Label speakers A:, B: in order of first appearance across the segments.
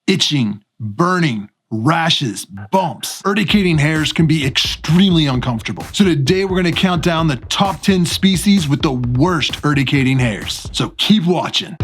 A: itching, burning, rashes, bumps. Urticating hairs can be extremely uncomfortable. So today we're going to count down the top 10 species with the worst urticating hairs. So keep watching.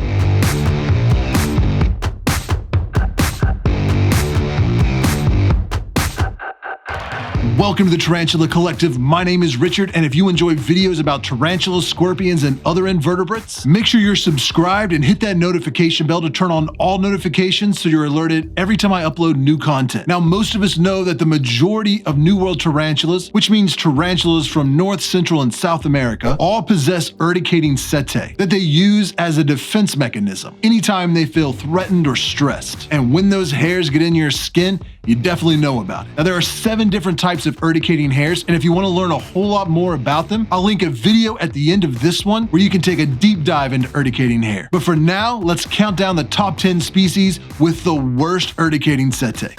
A: Welcome to the Tarantula Collective. My name is Richard, and if you enjoy videos about tarantulas, scorpions, and other invertebrates, make sure you're subscribed and hit that notification bell to turn on all notifications so you're alerted every time I upload new content. Now, most of us know that the majority of New World tarantulas, which means tarantulas from North, Central, and South America, all possess urticating setae that they use as a defense mechanism anytime they feel threatened or stressed. And when those hairs get in your skin, you definitely know about it. Now, there are 7 different types of urticating hairs, and if you want to learn a whole lot more about them, I'll link a video at the end of this one where you can take a deep dive into urticating hair. But for now, let's count down the top 10 species with the worst urticating setae.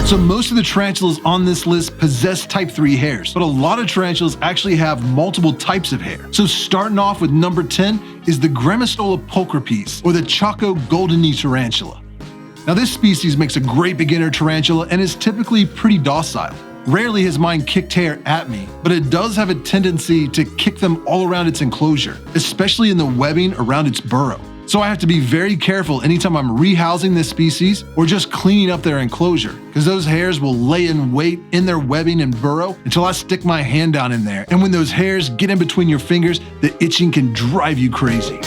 A: So most of the tarantulas on this list possess type 3 hairs, but a lot of tarantulas actually have multiple types of hair. So starting off with number 10 is the Grammostola pulchripes, or the Chaco goldeny tarantula. Now this species makes a great beginner tarantula and is typically pretty docile. Rarely has mine kicked hair at me, but it does have a tendency to kick them all around its enclosure, especially in the webbing around its burrow. So I have to be very careful anytime I'm rehousing this species or just cleaning up their enclosure, because those hairs will lay in wait in their webbing and burrow until I stick my hand down in there. And when those hairs get in between your fingers, the itching can drive you crazy.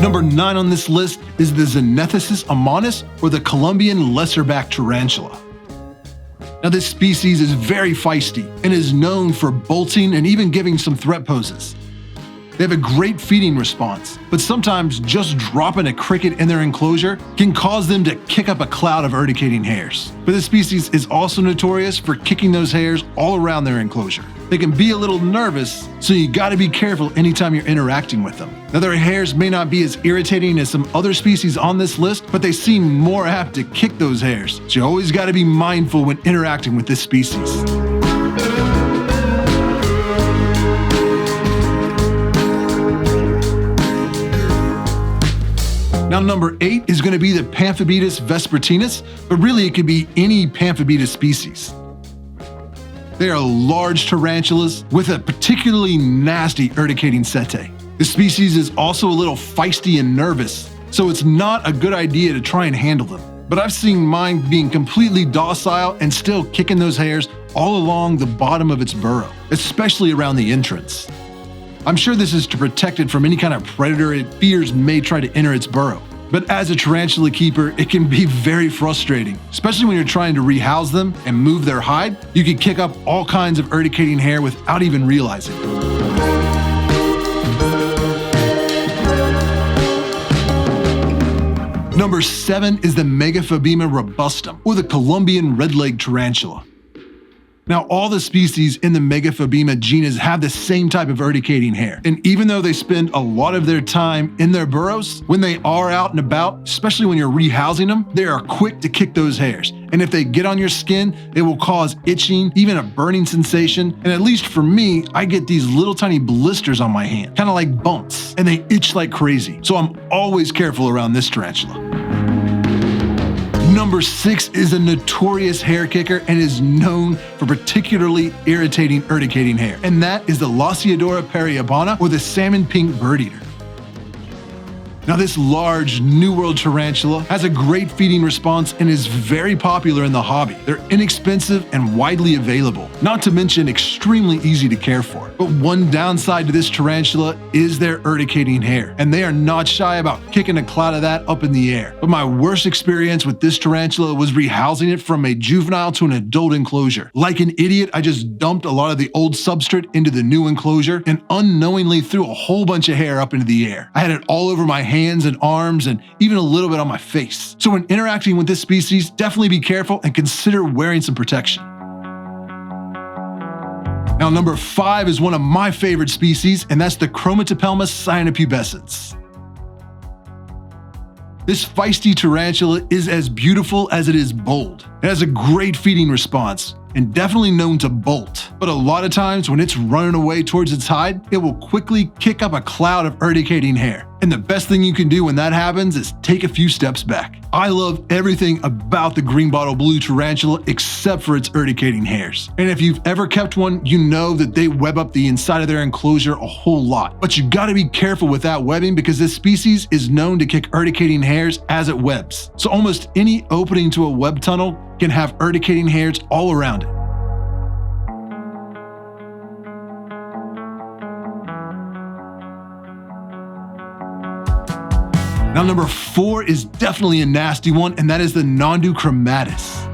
A: Number 9 on this list is the Xenesthis immanis, or the Colombian lesser-back tarantula. Now this species is very feisty and is known for bolting and even giving some threat poses. They have a great feeding response, but sometimes just dropping a cricket in their enclosure can cause them to kick up a cloud of urticating hairs. But this species is also notorious for kicking those hairs all around their enclosure. They can be a little nervous, so you gotta be careful anytime you're interacting with them. Now their hairs may not be as irritating as some other species on this list, but they seem more apt to kick those hairs, so you always gotta be mindful when interacting with this species. Now number 8 is going to be the Pamphobetus vespertinus, but really it could be any Pamphobetus species. They are large tarantulas with a particularly nasty urticating setae. The species is also a little feisty and nervous, so it's not a good idea to try and handle them. But I've seen mine being completely docile and still kicking those hairs all along the bottom of its burrow, especially around the entrance. I'm sure this is to protect it from any kind of predator it fears may try to enter its burrow. But as a tarantula keeper, it can be very frustrating, especially when you're trying to rehouse them and move their hide. You can kick up all kinds of urticating hair without even realizing it. Number 7 is the Megaphoobema robustum, or the Colombian Redleg tarantula. Now, all the species in the Megaphoobema genus have the same type of urticating hair. And even though they spend a lot of their time in their burrows, when they are out and about, especially when you're rehousing them, they are quick to kick those hairs. And if they get on your skin, it will cause itching, even a burning sensation. And at least for me, I get these little tiny blisters on my hand, kind of like bumps, and they itch like crazy. So I'm always careful around this tarantula. Number 6 is a notorious hair kicker and is known for particularly irritating urticating hair, and that is the Lasiodora parahybana, or the salmon pink birdeater. Now this large New World tarantula has a great feeding response and is very popular in the hobby. They're inexpensive and widely available, not to mention extremely easy to care for. But one downside to this tarantula is their urticating hair, and they are not shy about kicking a cloud of that up in the air. But my worst experience with this tarantula was rehousing it from a juvenile to an adult enclosure. Like an idiot, I just dumped a lot of the old substrate into the new enclosure and unknowingly threw a whole bunch of hair up into the air. I had it all over my hands and arms, and even a little bit on my face. So when interacting with this species, definitely be careful and consider wearing some protection. Now, number 5 is one of my favorite species, and that's the Chromatopelma cyaneopubescens. This feisty tarantula is as beautiful as it is bold. It has a great feeding response, and definitely known to bolt. But a lot of times when it's running away towards its hide, it will quickly kick up a cloud of urticating hair. And the best thing you can do when that happens is take a few steps back. I love everything about the green bottle blue tarantula except for its urticating hairs. And if you've ever kept one, you know that they web up the inside of their enclosure a whole lot. But you gotta be careful with that webbing because this species is known to kick urticating hairs as it webs. So almost any opening to a web tunnel can have urticating hairs all around it. Now, number 4 is definitely a nasty one, and that is the Nhandu chromatus.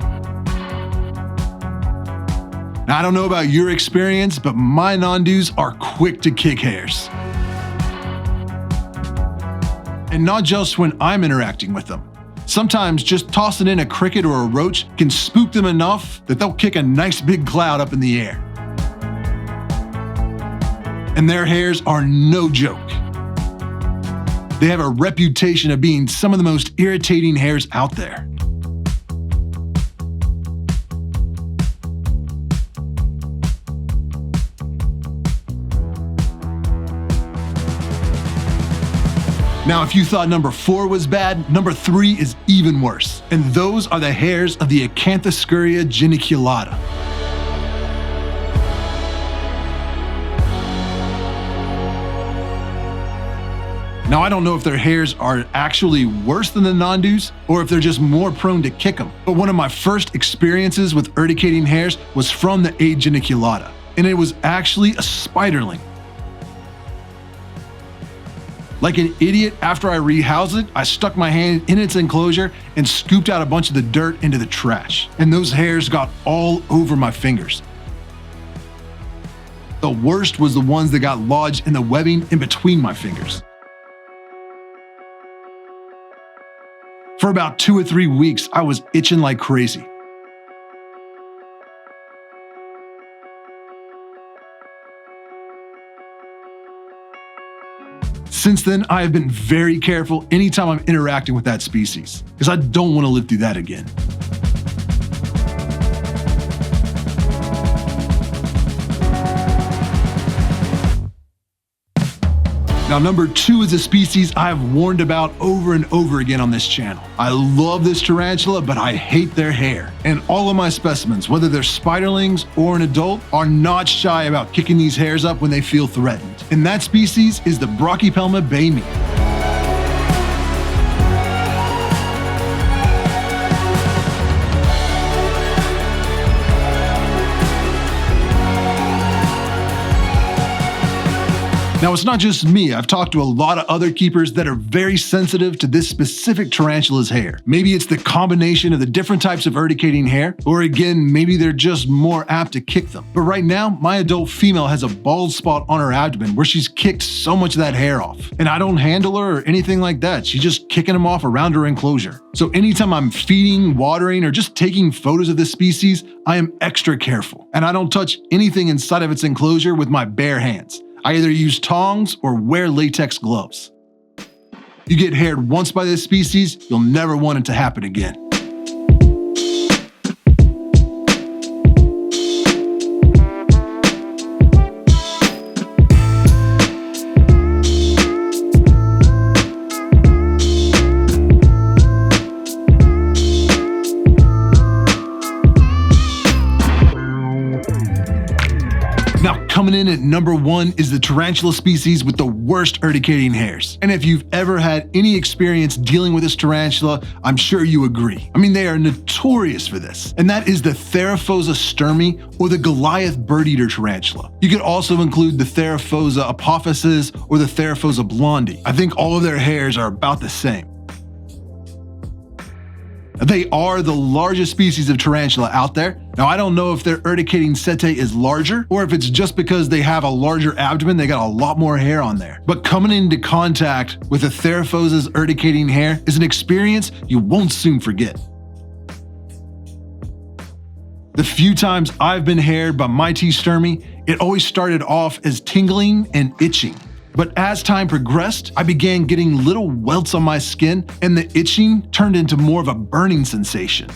A: Now, I don't know about your experience, but my Nhandus are quick to kick hairs. And not just when I'm interacting with them. Sometimes just tossing in a cricket or a roach can spook them enough that they'll kick a nice big cloud up in the air. And their hairs are no joke. They have a reputation of being some of the most irritating hairs out there. Now, if you thought number 4 was bad, number 3 is even worse. And those are the hairs of the Acanthoscuria geniculata. Now, I don't know if their hairs are actually worse than the Nhandus or if they're just more prone to kick them. But one of my first experiences with urticating hairs was from the A. geniculata, and it was actually a spiderling. Like an idiot, after I rehoused it, I stuck my hand in its enclosure and scooped out a bunch of the dirt into the trash. And those hairs got all over my fingers. The worst was the ones that got lodged in the webbing in between my fingers. For about 2 or 3 weeks, I was itching like crazy. Since then, I have been very careful anytime I'm interacting with that species, because I don't want to live through that again. Now, number 2 is a species I have warned about over and over again on this channel. I love this tarantula, but I hate their hair. And all of my specimens, whether they're spiderlings or an adult, are not shy about kicking these hairs up when they feel threatened. And that species is the Brachypelma boehmei. Now, it's not just me. I've talked to a lot of other keepers that are very sensitive to this specific tarantula's hair. Maybe it's the combination of the different types of urticating hair, or again, maybe they're just more apt to kick them. But right now, my adult female has a bald spot on her abdomen where she's kicked so much of that hair off. And I don't handle her or anything like that. She's just kicking them off around her enclosure. So anytime I'm feeding, watering, or just taking photos of this species, I am extra careful. And I don't touch anything inside of its enclosure with my bare hands. I either use tongs or wear latex gloves. You get haired once by this species, you'll never want it to happen again. Coming in at number 1 is the tarantula species with the worst urticating hairs. And if you've ever had any experience dealing with this tarantula, I'm sure you agree. I mean, they are notorious for this. And that is the Theraphosa sturmi, or the Goliath bird-eater tarantula. You could also include the Theraphosa apophysis or the Theraphosa blondie. I think all of their hairs are about the same. They are the largest species of tarantula out there. Now, I don't know if their urticating setae is larger or if it's just because they have a larger abdomen, they got a lot more hair on there. But coming into contact with a Theraphosa's urticating hair is an experience you won't soon forget. The few times I've been haired by my T. sturmei, it always started off as tingling and itching. But as time progressed, I began getting little welts on my skin, and the itching turned into more of a burning sensation.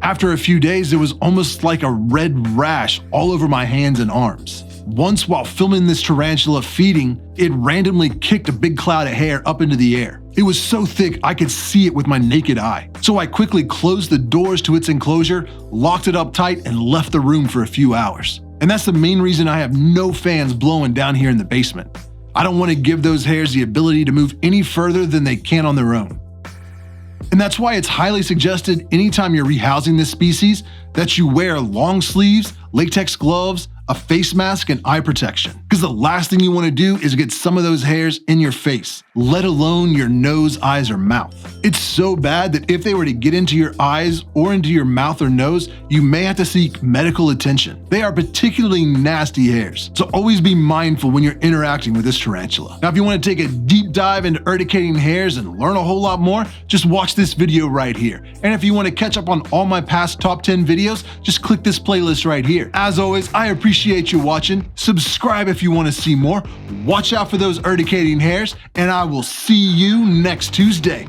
A: After a few days, it was almost like a red rash all over my hands and arms. Once, while filming this tarantula feeding, it randomly kicked a big cloud of hair up into the air. It was so thick I could see it with my naked eye. So I quickly closed the doors to its enclosure, locked it up tight, and left the room for a few hours. And that's the main reason I have no fans blowing down here in the basement. I don't want to give those hairs the ability to move any further than they can on their own. And that's why it's highly suggested anytime you're rehousing this species that you wear long sleeves, latex gloves, a face mask, and eye protection. Because the last thing you want to do is get some of those hairs in your face, let alone your nose, eyes, or mouth. It's so bad that if they were to get into your eyes or into your mouth or nose, you may have to seek medical attention. They are particularly nasty hairs, so always be mindful when you're interacting with this tarantula. Now, if you want to take a deep dive into urticating hairs and learn a whole lot more, just watch this video right here. And if you want to catch up on all my past top 10 videos, just click this playlist right here. As always, I appreciate you watching. Subscribe if you want to see more. Watch out for those urticating hairs, and I will see you next Tuesday.